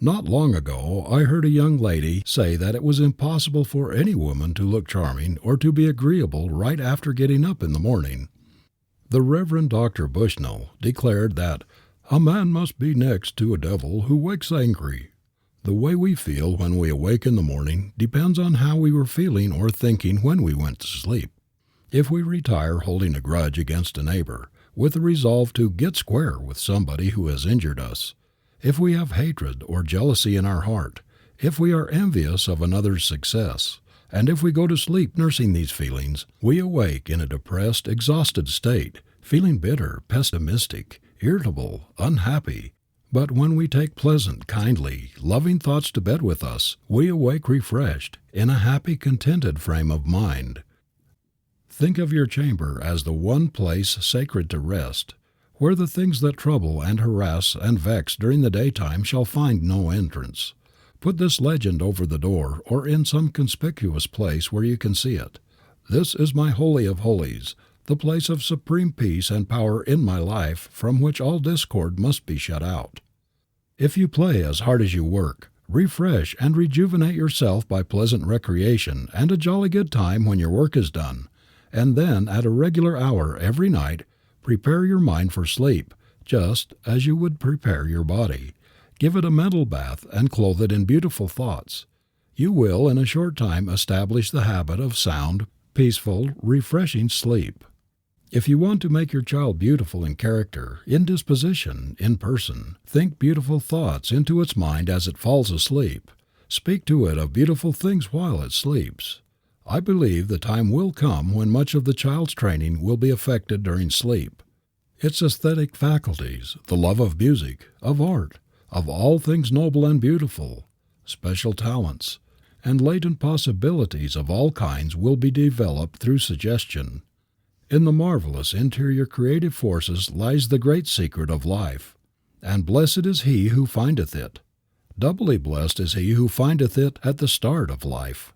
Not long ago I heard a young lady say that it was impossible for any woman to look charming or to be agreeable right after getting up in the morning. The Reverend Dr. Bushnell declared that a man must be next to a devil who wakes angry. The way we feel when we awake in the morning depends on how we were feeling or thinking when we went to sleep. If we retire holding a grudge against a neighbor, with the resolve to get square with somebody who has injured us, if we have hatred or jealousy in our heart, if we are envious of another's success, and if we go to sleep nursing these feelings, we awake in a depressed, exhausted state, feeling bitter, pessimistic, irritable, unhappy. But when we take pleasant, kindly, loving thoughts to bed with us, we awake refreshed, in a happy, contented frame of mind. Think of your chamber as the one place sacred to rest, where the things that trouble and harass and vex during the daytime shall find no entrance. Put this legend over the door or in some conspicuous place where you can see it. This is my holy of holies, the place of supreme peace and power in my life from which all discord must be shut out. If you play as hard as you work, refresh and rejuvenate yourself by pleasant recreation and a jolly good time when your work is done, and then at a regular hour every night prepare your mind for sleep, just as you would prepare your body. Give it a mental bath and clothe it in beautiful thoughts. You will in a short time establish the habit of sound, peaceful, refreshing sleep. If you want to make your child beautiful in character, in disposition, in person, think beautiful thoughts into its mind as it falls asleep. Speak to it of beautiful things while it sleeps. I believe the time will come when much of the child's training will be effected during sleep. Its aesthetic faculties, the love of music, of art, of all things noble and beautiful, special talents, and latent possibilities of all kinds will be developed through suggestion. In the marvelous interior creative forces lies the great secret of life, and blessed is he who findeth it. Doubly blessed is he who findeth it at the start of life.